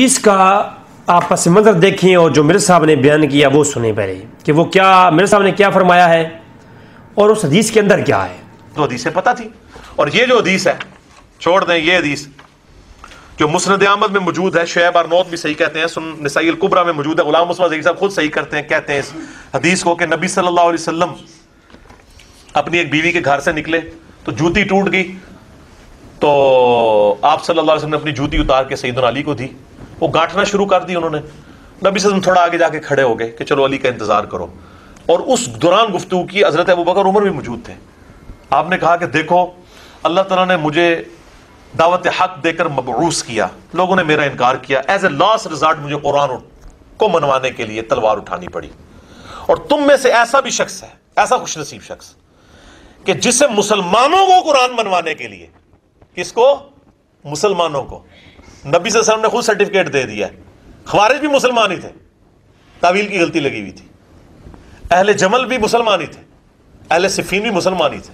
इसका आप पस मंज़र देखें और जो मिर्ज़ा साहब ने बयान किया वो सुने पहले कि वो क्या मिर्ज़ा साहब ने क्या फरमाया है और उस हदीस के अंदर क्या है। तो हदीसें पता थी, और ये जो हदीस है छोड़ दें, ये हदीस जो मुस्नद अहमद में मौजूद है, शुएब अर्नौत भी सही कहते हैं, सुन नसाई अल कुबरा में मौजूद है, गुलाम मुस्तफा ज़हीर साहब खुद सही करते हैं, कहते हैं इस हदीस को कि नबी सल्लल्लाहु अलैहि वसल्लम अपनी एक बीवी के घर से निकले तो जूती टूट गई, तो आप सल्लल्लाहु अलैहि वसल्लम ने अपनी जूती उतार के सैयदना अली को दी, वो गांठना शुरू कर दी उन्होंने। नबी सल्लल्लाहु अलैहि वसल्लम थोड़ा आगे जाके खड़े हो गए कि चलो अली का इंतजार करो, और उस दौरान गुफ्तगू की हजरत अबू बकर उमर भी मौजूद थे। आपने कहा कि देखो अल्लाह ताला ने मुझे दावत हक देकर मबऊस किया, लोगों ने मेरा इनकार किया, एज ए लास्ट रिजॉर्ट मुझे कुरान को मनवाने के लिए तलवार उठानी पड़ी, और तुम में से ऐसा भी शख्स है, ऐसा खुशनसीब शख्स कि जिससे मुसलमानों को कुरान मनवाने के लिए, किसको? मुसलमानों को। नबी सल्लल्लाहु अलैहि वसल्लम ने खुद सर्टिफिकेट दे दिया है, खवारिज भी मुसलमान ही थे, तावील की गलती लगी हुई थी, अहले जमल भी मुसलमान ही थे, अहले सिफीन भी मुसलमान ही थे,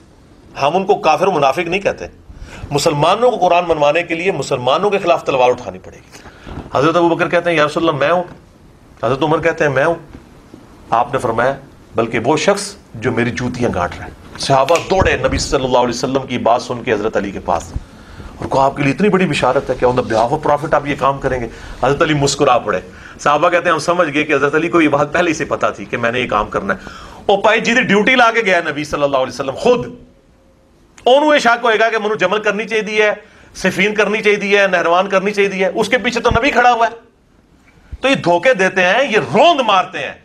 हम उनको काफिर मुनाफिक नहीं कहते। मुसलमानों को कुरान मनवाने के लिए मुसलमानों के खिलाफ तलवार उठानी पड़ेगी। हजरत अबू बकर कहते हैं या रसूल अल्लाह मैं हूं, हजरत उमर कहते हैं मैं हूं। आपने फरमाया बल्कि वो शख्स जो मेरी जूतियां गांठ रहा है। सहाबा दौड़े नबी सल्लल्लाहु अलैहि वसल्लम की बात सुन के हजरत अली के पास, और कहा आपके लिए इतनी बड़ी बिशारत है कि on the behalf of profit आप ये काम करेंगे। हजरत अली मुस्कुरा पड़े। सहाबा कहते हैं हम समझ गए कि हजरत अली को ये बात पहले से पता थी कि मैंने ये काम करना है। और पाई जी ड्यूटी ला के गया नबी सल्लल्लाहु अलैहि वसल्लम खुद, ओनू ये शक होएगा कि मनु जमल करनी चाहिए है, सिफीन करनी चाहिए है, नहरवान करनी चाहिए है, उसके पीछे तो नबी खड़ा हुआ है। तो ये धोखे देते हैं, ये रोंद मारते हैं।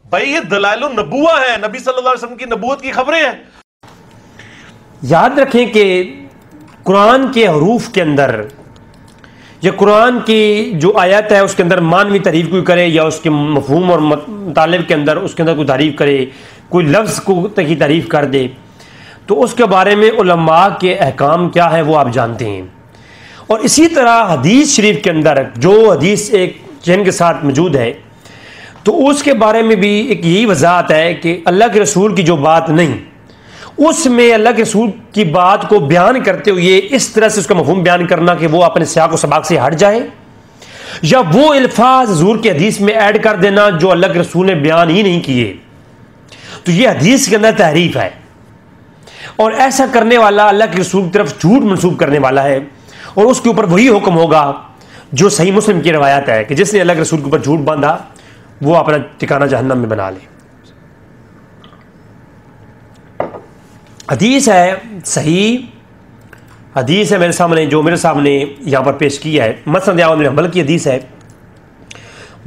भाई ये दलाइल नबुवा है, नबी सल्लल्लाहु अलैहि वसल्लम की नबूवत की खबरें हैं। याद रखें कि कुरान के हरूफ के अंदर या कुरान की जो आयत है उसके अंदर मानवी तारीफ कोई करे या उसके मफहूम और मुतालिब के अंदर उसके अंदर कोई तारीफ करे, कोई लफ्ज़ को की तारीफ कर दे, तो उसके बारे में उलमा के अहकाम क्या है वो आप जानते हैं। और इसी तरह हदीस शरीफ के अंदर जो हदीस एक चैन के साथ मौजूद है तो उसके बारे में भी एक यही वजाहत है कि अल्लाह के रसूल की जो बात नहीं, उसमें अल्लाह के रसूल की बात को बयान करते हुए इस तरह से उसका मफहूम बयान करना कि वो अपने सियाक व सबाक से हट जाए, या वो अल्फाज हुजूर के हदीस में ऐड कर देना जो अल्लाह के रसूल ने बयान ही नहीं किए, तो ये हदीस के अंदर तहरीफ है। और ऐसा करने वाला अल्लाह के रसूल की तरफ झूठ मंसूब करने वाला है, और उसके ऊपर वही हुक्म होगा जो सही मुस्लिम की रवायत है कि जिसने अल्लाह के रसूल के ऊपर झूठ बांधा वो अपना ठिकाना जहन्नम में बना ले। हदीस है, सही हदीस है मेरे सामने, जो मेरे सामने यहाँ पर पेश किया है, मसनद अहमद बिन हंबल की हदीस है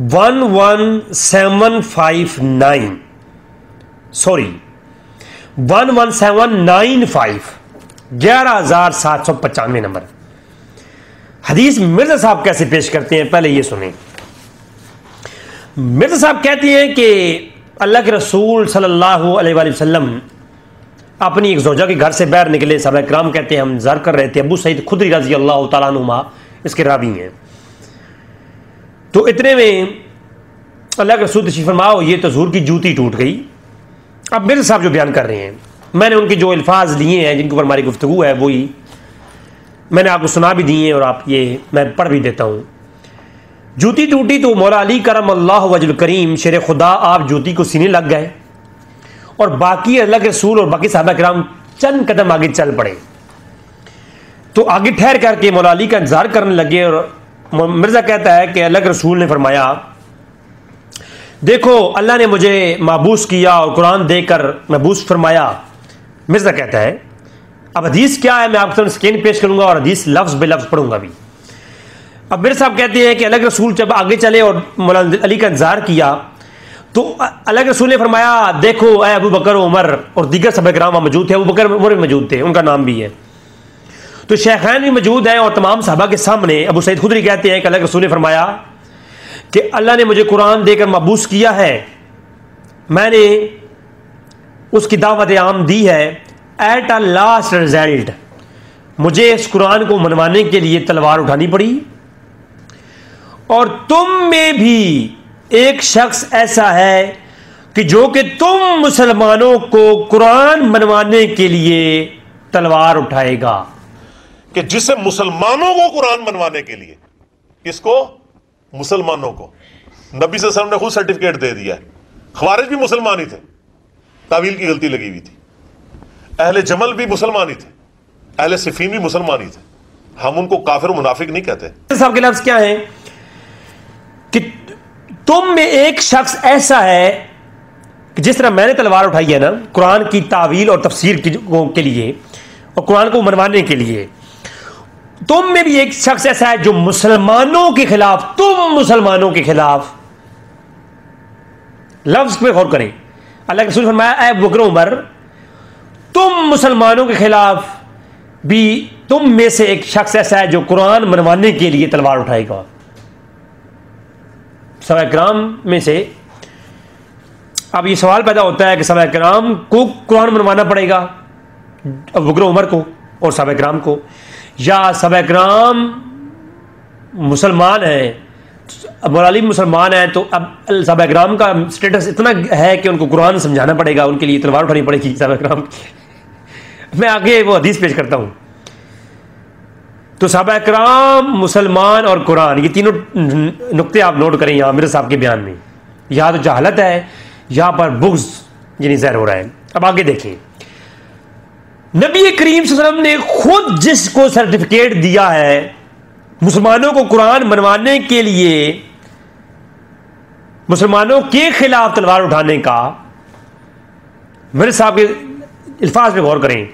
11795 सॉरी 11795 11795 नंबर हदीस मिर्जा साहब कैसे पेश करते हैं पहले ये सुने। मिर्जा साहब कहते हैं कि अल्लाह के रसूल सल्लल्लाहु अलैहि वसल्लम अपनी एक ज़ौजा के घर से बाहर निकले। साहबा इकराम कहते हैं हम ज़र कर रहे थे, अबू सईद खुदरी रज़ी अल्लाह तआला अन्हुमा इसके रावी हैं। तो इतने में अल्लाह के रसूल तशरीफ़ फरमाओ, ये तो हुज़ूर की जूती टूट गई। अब मिर्जा साहब जो बयान कर रहे हैं, मैंने उनके जो अल्फाज लिए हैं जिनके ऊपर हमारी गुफ्तगू है वही मैंने आपको सुना भी दिए हैं और आप ये मैं पढ़ भी देता हूँ। जूती टूटी तो मौला अली करम अल्लाह वजल करीम शेर खुदा आप जूती को सीने लग गए, और बाकी अल्लाह के रसूल और बाकी साहबा किराम चंद कदम आगे चल पड़े। तो आगे ठहर करके मौला अली का इंतजार करने लगे, और मिर्जा कहता है कि अल्लाह के रसूल ने फरमाया देखो अल्लाह ने मुझे महबूस किया और कुरान देकर महबूस फरमाया। मिर्जा कहता है अब हदीस क्या है मैं आपके सामने स्क्रीन पेश करूंगा और हदीस लफ्ज़ बे लफ्ज़ पढ़ूंगा भी। अब मेरे साहब कहते हैं कि अल्लाह के रसूल जब आगे चले और मौला अली का इंतजार किया तो अल्लाह के रसूल ने फरमाया देखो ऐ अबू बकर उमर, और दीगर सहाबा किराम मौजूद थे, अबू बकर उमर भी मौजूद थे, उनका नाम भी है, तो शेखैन भी मौजूद हैं, और तमाम सहाबा के सामने अबू सईद खुदरी कहते हैं कि अल्लाह के रसूल ने फरमाया कि अल्लाह ने मुझे कुरान देकर महबूस किया है, मैंने उसकी दावत आम दी है, एट अ लास्ट रिजल्ट मुझे इस कुरान को मनवाने के लिए तलवार उठानी पड़ी, और तुम में भी एक शख्स ऐसा है कि जो कि तुम मुसलमानों को कुरान मनवाने के लिए तलवार उठाएगा, कि जिसे मुसलमानों को कुरान मनवाने के लिए, किसको? मुसलमानों को नबी सल्लल्लाहु अलैहि वसल्लम ने खुद सर्टिफिकेट दे दिया है। ख्वारिज भी मुसलमान ही थे, तावील की गलती लगी हुई थी। अहले जमल भी मुसलमान ही थे, अहले सिफीन भी मुसलमान ही थे। हम उनको काफिर मुनाफिक नहीं कहते। साहब के लफ्ज क्या है कि तुम में एक शख्स ऐसा है कि जिस तरह मैंने तलवार उठाई है ना कुरान की तावील और तफसीर के लिए और कुरान को मनवाने के लिए, तुम में भी एक शख्स ऐसा है जो मुसलमानों के खिलाफ, तुम मुसलमानों के खिलाफ, लफ्ज पे गौर करें। अल्लाह के रसूल फरमाया, ऐ अबू बकर उमर, तुम मुसलमानों के खिलाफ भी तुम में से एक शख्स ऐसा है जो कुरान मनवाने के लिए तलवार उठाएगा। सहाबा किराम में से अब ये सवाल पैदा होता है कि सहाबा किराम को कुरान मनवाना पड़ेगा, अबू बकर उमर को और सहाबा किराम को, या सहाबा किराम मुसलमान हैं, मौला अली मुसलमान है तो अब सहाबा किराम का स्टेटस इतना है कि उनको कुरान समझाना पड़ेगा, उनके लिए तलवार उठानी पड़ेगी सहाबा किराम की। मैं आगे वो हदीस पेश करता हूं। तो सहाबा किराम, मुसलमान और कुरान, ये तीनों नुक्ते आप नोट करें यहां मेरे साहब के बयान में। या तो जहालत है, यहां पर बुग़्ज़ यानी ज़हर हो रहा है। अब आगे देखें, नबी करीम सल्लल्लाहु अलैहि वसल्लम ने खुद जिसको सर्टिफिकेट दिया है मुसलमानों को कुरान मनवाने के लिए, मुसलमानों के खिलाफ तलवार उठाने का, मेरे साहब के अल्फाज पे गौर करें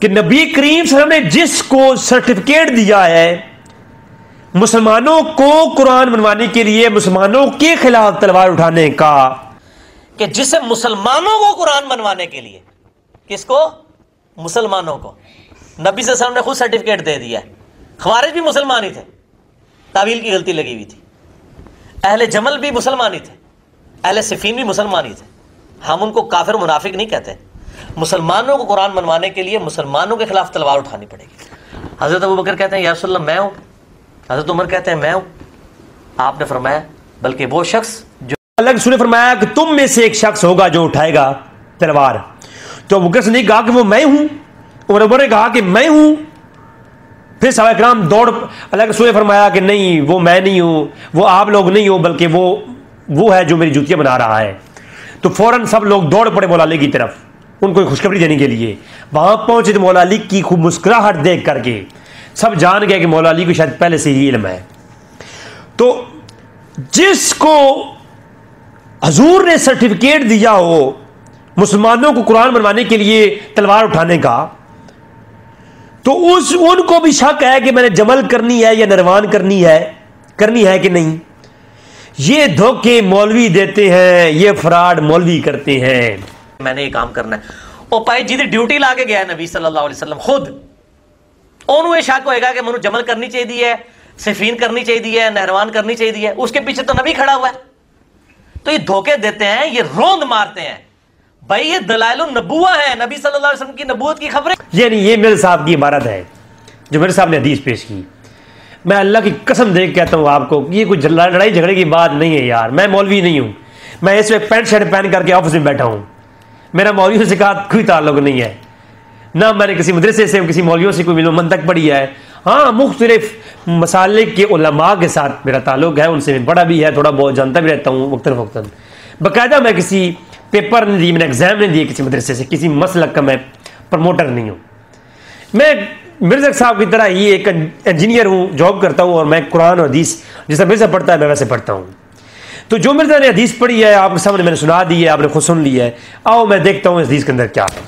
कि नबी करीम सल्लल्लाहु अलैहि वसल्लम ने जिसको सर्टिफिकेट दिया है मुसलमानों को कुरान मनवाने के लिए, मुसलमानों के खिलाफ तलवार उठाने का, कि जिसे मुसलमानों को कुरान मनवाने के लिए, किसको? मुसलमानों को नबी सल्लल्लाहु अलैहि वसल्लम ने खुद सर्टिफिकेट दे दिया है। ख्वारिज भी मुसलमान ही थे, तावील की गलती लगी हुई थी। अहले जमल भी मुसलमान ही थे, अहले सिफीन भी मुसलमान ही थे। हम उनको काफिर मुनाफिक नहीं कहते। मुसलमानों को कुरान मनवाने के लिए मुसलमानों के खिलाफ तलवार उठानी पड़ेगी। हजरत अबू बकर कहते हैं या रसूल अल्लाह मैं हूं, हजरत उमर कहते हैं मैं हूं। आपने फरमाया बल्कि वो शख्स जो, अल्लाह के रसूल ने फरमाया कि तुम में से एक शख्स होगा जो उठाएगा तलवार। तो अबू बकर ने कहा कि वो मैं हूं, और उमर ने कहा कि मैं हूं। फिर सहाबा किराम दौड़, अल्लाह के रसूल ने फरमाया कि नहीं वो मैं नहीं हूं, वो आप लोग नहीं हो, बल्कि वो है जो मेरी जूतियां बना रहा है। तो फौरन सब लोग दौड़ पड़े मौला अली की तरफ उनको खुशखबरी देने के लिए। वहां पहुंचे तो मौला अली की खूब मुस्कुराहट देख करके सब जान गए कि मौला अली को शायद पहले से ही इल्म है। तो जिसको हजूर ने सर्टिफिकेट दिया हो मुसलमानों को कुरान मनवाने के लिए तलवार उठाने का, तो उनको भी शक है कि मैंने जमल करनी है या नरवान करनी है कि नहीं। ये धोखे मौलवी देते हैं, ये फ्रॉड मौलवी करते हैं। मैंने ये काम करना है, ओ भाई जिदी ड्यूटी ला के गया है नबी सल्लल्लाहु अलैहि वसल्लम खुद, ओनू ये शक होएगा कि मैंने जमल करनी चाहिए, सिफीन करनी चाहिए, नहरवान करनी चाहिए, उसके पीछे तो नबी खड़ा हुआ है। तो ये धोखे देते हैं, ये रोंद मारते हैं। भाई ये दलाइलुन नबुवा है, नबी सल्लल्लाहु अलैहि वसल्लम की नबूवत की खबरें। ये मेरे साहब की इबारत है जो मेरे साहब ने हदीस पेश की। मैं अल्लाह की कसम दे के कहता हूँ आपको कि ये कोई लड़ाई झगड़े की बात नहीं है यार। मैं मौलवी नहीं हूँ, मैं इस वक्त पैंट शर्ट पहन करके ऑफिस में बैठा हूँ। मेरा मौलवियों से कोई ताल्लुक नहीं है, ना मैंने किसी मदरसे से किसी मौलवियों से कोई मंतक पढ़ी है। हाँ, मुख्तलिफ मसाले के उलमा के साथ मेरा ताल्लुक है, उनसे मैं बड़ा भी है, थोड़ा बहुत जानता भी रहता हूँ वक्तन फ़ौक्तन। बाकायदा मैं किसी पेपर नहीं दिए, मैंने एग्जाम नहीं दिए किसी मदरसे से, किसी मसलक का मैं प्रमोटर नहीं हूँ। मैं मिर्ज़ा साहब की तरह ही एक इंजीनियर हूँ, जॉब करता हूँ, और मैं कुरान और हदीस जैसा मिर्ज़ा पढ़ता है मैं वैसे पढ़ता हूँ। तो जो मिर्ज़ा ने हदीस पढ़ी है आपके सामने मैंने सुना दी है, आपने खुद सुन ली है। आओ मैं देखता हूँ इस हदीस के अंदर क्या है।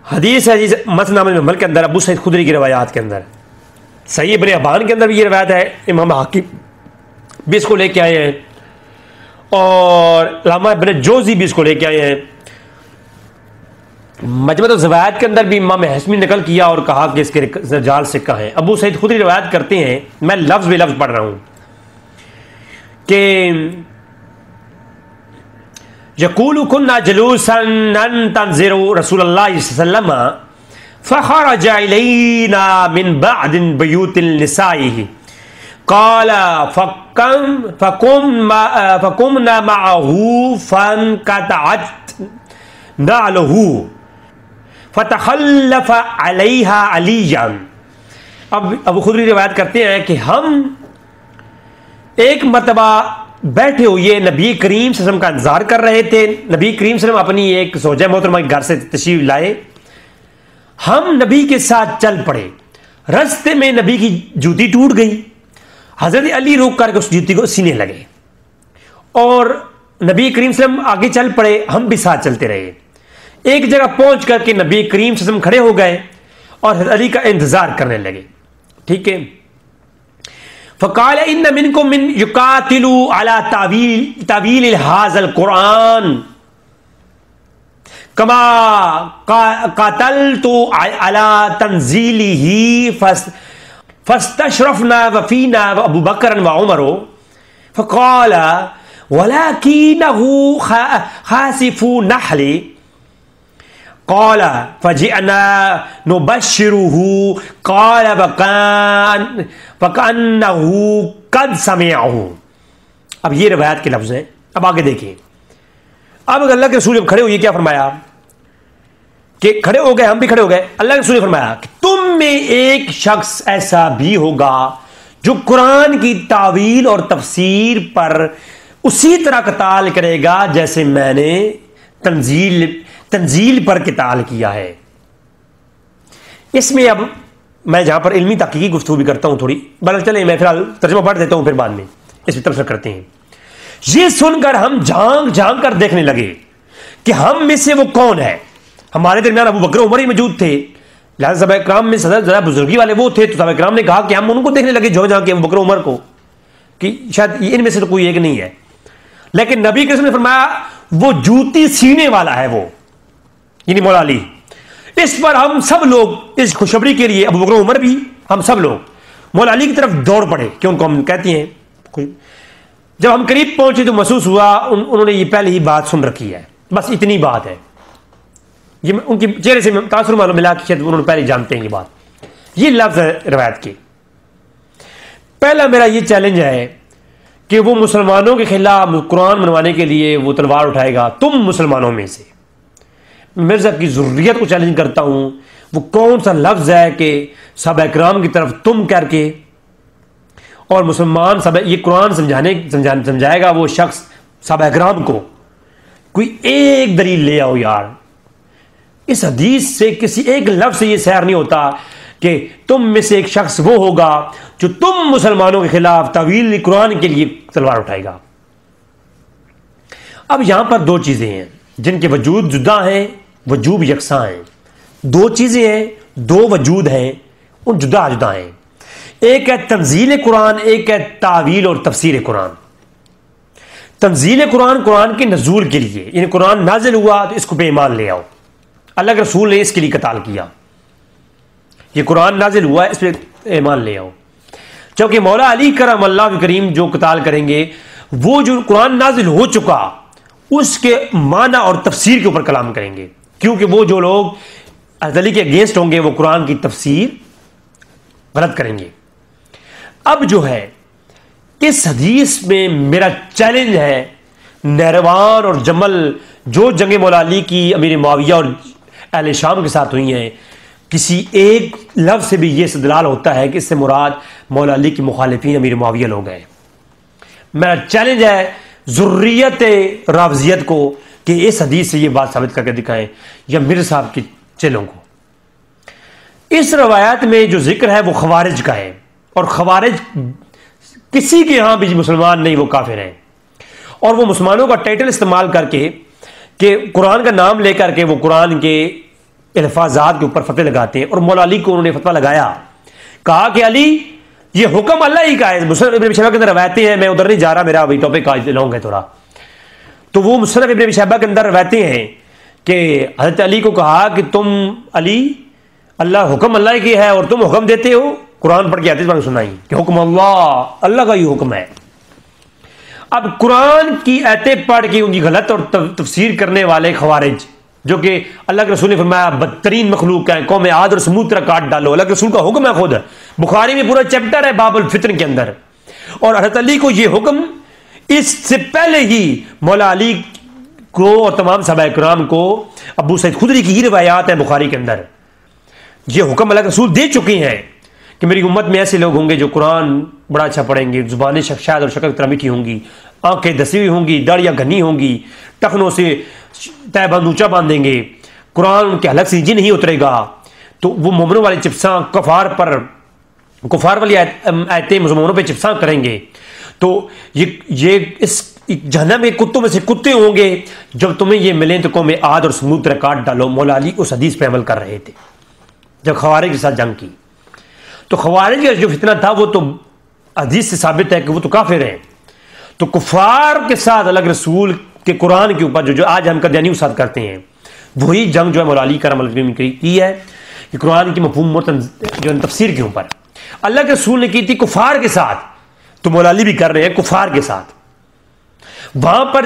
हदीस है जिस मसनाम अल-मुहम्मल के अंदर, अबू सईद खुदरी की रवायात के अंदर, सही इब्न अब्बान के अंदर भी ये रवायत है, इमाम हाकिम भी इसको लेके आए हैं, और अल्लामा इब्न जोज़ी भी इसको लेके आए हैं। मजमुअत ज़वायद के अंदर भी इमाम हस्मी निकल किया और कहा कि इसके रिजाल सिक्का है। अबू सईद खुदरी रवायत करते हैं, मैं लफ्ज़ बे लफ्ज़ पढ़ रहा हूँ कि यक़ूलु कुन्ना जलूसन तंज़िरु रसूलल्लाह सल्लल्लाहु अलैहि वसल्लम फ़ख़रज इलैना मिन बअद बयूतिन निसाइहि क़ाल फ़क़ुमना मअहू फ़न्क़तअत नालहू फ़तख़ल्लफ़ अलैहा अलिय्यन अब अबू खुदरी रिवायत करते हैं कि हम एक मरतबा बैठे हुए नबी करीम सल्लल्लाहु अलैहि वसल्लम का इंतजार कर रहे थे। नबी करीम सल्लल्लाहु अलैहि वसल्लम अपनी एक ज़ौजा मोहतरमा के घर से तशरीफ लाए। हम नबी के साथ चल पड़े। रास्ते में नबी की जूती टूट गई। हजरत अली रुक करके उस जूती को सीने लगे और नबी करीम सल्लल्लाहु अलैहि वसल्लम आगे चल पड़े, हम भी साथ चलते रहे। एक जगह पहुंच करके नबी करीम सल्लल्लाहु अलैहि वसल्लम खड़े हो गए और हजरत अली का इंतजार करने लगे। ठीक है। फ़क़ाल इन्न मिनकुम मिन युक़ातिलु अला तावील हाज़ल कुरान कमा क़ातलतु अला तंज़ीलिही फ़स्तशरफ़ना वफ़ीना अबू बकर व उमर। फ़क़ाल वलाकिन्नहु ख़ासिफ़ु नहली क़ाल फ़जिअना नुबश्शिरुहु क़ाल फ़कअन्नहु क़द समिअहु। अब ये रिवायत के लफ्ज़ हैं। अब आगे देखिए। अब अल्लाह के रसूल जब खड़े हुए क्या फरमाया कि खड़े हो गए, हम भी खड़े हो गए। अल्लाह के रसूल ने फरमाया कि तुम में एक शख्स ऐसा भी होगा जो कुरान की तावील और तफसीर पर उसी तरह कताल करेगा जैसे मैंने तंजील पर किताल किया है। इसमें अब मैं जहां पर इल्मी तहकीकी गुफ्तगू भी करता हूं थोड़ी, बल चले मैं फिलहाल तर्जुमा पढ़ देता हूं, फिर बाद में इस पर तबसरा करते हैं। ये सुनकर हम झांक झांक कर देखने लगे कि हम में से वो कौन है। हमारे दरमियान अबू बकर उमर ही मौजूद थे, लिहाजा सहाबा इकराम में ज़्यादा बुजुर्गी वाले वो थे। तो सहाबा इकराम ने कहा कि हम उनको देखने लगे जो जहां के अबू बकर उमर को, कि शायद इनमें से तो कोई एक नहीं है। लेकिन नबी के ने फरमाया वो जूती सीने वाला है, वो यानी मौला अली। इस पर हम सब लोग इस खुशखबरी के लिए, अबू बकर उमर भी, हम सब लोग मौला अली की तरफ दौड़ पड़े कि उनको हम कहती हैं कोई। जब हम करीब पहुंचे तो महसूस हुआ उन्होंने ये पहले ही बात सुन रखी है, बस इतनी बात है। ये उनके चेहरे से तासुर मालूम मिला कि शायद उन्होंने पहले जानते हैं ये बात। ये लफ्ज़ है रिवायत की। पहला मेरा ये चैलेंज है कि वो मुसलमानों के खिलाफ कुरान मनवाने के लिए वो तलवार उठाएगा। तुम मुसलमानों में से मिर्ज़ा की ज़ुर्रियत को चैलेंज करता हूं, वो कौन सा लफ्ज़ है कि सहाबा इकराम की तरफ तुम करके और मुसलमान सब ये कुरान समझाएगा वो शख्स सहाबा इकराम को। कोई एक दलील ले आओ यार। इस हदीस से किसी एक लफ्ज़ से ये सैर नहीं होता कि तुम में से एक शख्स वो होगा जो तुम मुसलमानों के खिलाफ तावील कुरान के लिए तलवार उठाएगा। अब यहां पर दो चीजें हैं जिनके वजूद जुदा हैं, वजूब यकसा हैं। दो चीजें हैं, दो वजूद हैं, उन जुदा जुदा हैं। एक है तंजील कुरान, एक है तावील और तफसीर कुरान। तंजील कुरान, कुरान के नजूल के लिए, यानी कुरान नाजिल हुआ तो इसको बेईमान ले आओ। अल्लाह के रसूल ने इसके लिए कताल किया, ये कुरान नाजिल हुआ इस पर ईमान ले आओ। क्योंकि मौला अली करम अल्लाह करीम जो कताल करेंगे वो जो कुरान नाजिल हो चुका उसके माना और तफसीर के ऊपर कलाम करेंगे, क्योंकि वो जो लोग हज़रत अली के अगेंस्ट होंगे वो कुरान की तफसीर गलत करेंगे। अब जो है इस हदीस में मेरा चैलेंज है, नहरवान और जमल जो जंग मौला अली की अमीर मुआविया और अहले शाम के साथ हुई हैं, किसी एक लफ्ज़ से भी ये इस्तदलाल होता है कि इससे मुराद मौला अली की मुखालिफीन अमीर मुआविया लोग हैं। मेरा चैलेंज है ज़ुर्रियत रावजियत को कि इस हदीस से ये बात साबित करके दिखाएं, या मिर्ज़ा साहब के चेलों को। इस रवायत में जो जिक्र है वो खवारिज का है, और खवारिज किसी के यहां भी मुसलमान नहीं, वो काफिर हैं। और वो मुसलमानों का टाइटल इस्तेमाल करके कि कुरान का नाम लेकर के वो कुरान के अल्फाजात के ऊपर फतवे लगाते हैं। और मौला अली को उन्होंने फतवा लगाया, कहा कि अली ये हुक्म अल्लाह ही का है। मुसनफ़ इब्न अबी शैबा के अंदर रवायतें हैं, मैं उधर नहीं जा रहा, मेरा अभी टॉपिक आज लॉन्ग है थोड़ा। तो वो मुसनफ़ इब्न अबी शैबा के अंदर रवायतें हैं कि हज़रत अली को कहा कि तुम अली अल्लाह हुक्म अल्लाह की है और तुम हुक्म देते हो, कुरान पढ़ के आते बात सुनाई कि हुक्म अल्लाह का ही हुक्म है। अब कुरान की आयतें पढ़ के उनकी गलत और तफसीर करने वाले खवारिज, जो कि अल्लाह के रसूल ने फरमाया बदतरीन मखलूक है, कौम आद और समूद तरह काट डालो, अल्लाह के रसूल का हुक्म है खुद। बुखारी में पूरा चैप्टर है बाबुल फितन के अंदर। और हज़रत अली को यह हुक्म इससे पहले ही मौला अली को और तमाम सहाबा किराम को, अबू सईद खुदरी की ही रिवायात है बुखारी के अंदर, यह हुक्म अल्लाह के रसूल दे चुके हैं कि मेरी उम्मत में ऐसे लोग होंगे जो कुरान बड़ा अच्छा पढ़ेंगे, जुबानी शायद और शक्ल तरह मीठी होंगी, आंखें दसी हुई होंगी, दाढ़ियाँ घनी होंगी, टखनों से तहबंद ऊँचा बांधेंगे, कुरान उनके हलक से नहीं उतरेगा, तो वो मोमनों वाली चिप्सा कुफार वाली आयतें मुसलमानों पे चिप्सा करेंगे। तो ये इस जहन्नम के कुत्तों में से कुत्ते होंगे। जब तुम्हें ये मिलें तो कौम आद और समूद तरह काट डालो। मौला अली उस हदीस पे अमल कर रहे थे जब खवारिज के साथ जंग की। तो खवारिज का जो फितना था वो तो हदीस से साबित है कि वो तो काफिर हैं। तो कुफार के साथ अलग रसूल के कुरान के ऊपर जो आज हम कदयानी के साथ करते हैं, वही जंग जो है मौला अली करम की है कि कुरान की मफहूम जो तफसीर के ऊपर अल्लाह के रसूल ने की थी कुफार के साथ, तो मौला अली भी कर रहे हैं कुफार के साथ। वहां पर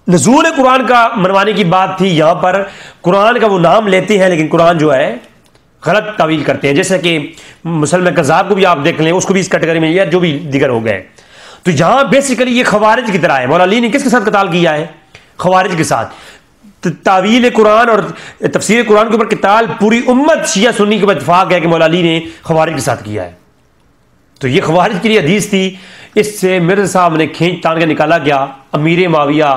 नज़ूल कुरान का मनवाने की बात थी, यहां पर कुरान का वो नाम लेते हैं लेकिन कुरान जो है गलत तावील करते हैं। जैसे कि मुसलमान कज़ाब को भी आप देख लें, उसको भी इस कैटेगरी में या जो भी दिगर हो गए। तो यहां बेसिकली ये खवारिज की तरह है। मौला अली ने किसके साथ कताल किया है? खवारिज के साथ। तावील कुरान और तफसीर कुरान के ऊपर किताल पूरी उम्मत शिया सुन्नी के इत्तेफाक है कि मौला अली ने खवारिज के साथ किया है। तो ये खवारिज की हदीस थी, इससे मिर्ज़ा साहब ने खींच तान के निकाला गया अमीर माविया,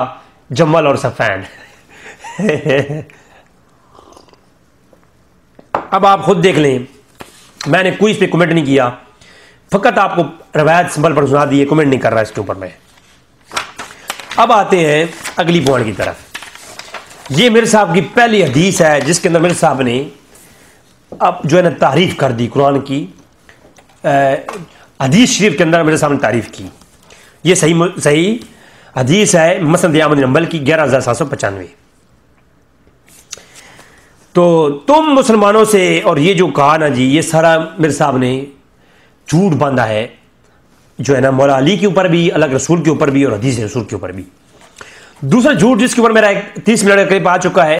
जम्मल और सफ़ैन। अब आप खुद देख लें, मैंने कोई इस पर कमेंट नहीं किया, फ़कत आपको रवायत सिंबल पर सुना दी है, कमेंट नहीं कर रहा इसके ऊपर मैं। अब आते हैं अगली पॉइंट की तरफ। ये मेरे साहब की पहली हदीस है जिसके अंदर मेरे साहब ने अब जो है ना तारीफ कर दी कुरान की। हदीस शरीफ के अंदर मेरे सामने तारीफ की। ये सही हदीस है मसनद अहमद बिन हंबल की 11795। तो तुम मुसलमानों से, और ये जो कहा ना जी, ये सारा मेरे साहब ने झूठ बांधा है जो है ना मौला अली के ऊपर भी, अलग रसूल के ऊपर भी और हदीस रसूल के ऊपर भी। दूसरा झूठ जिसके ऊपर मेरा 30 मिनट का क्लिप आ चुका है,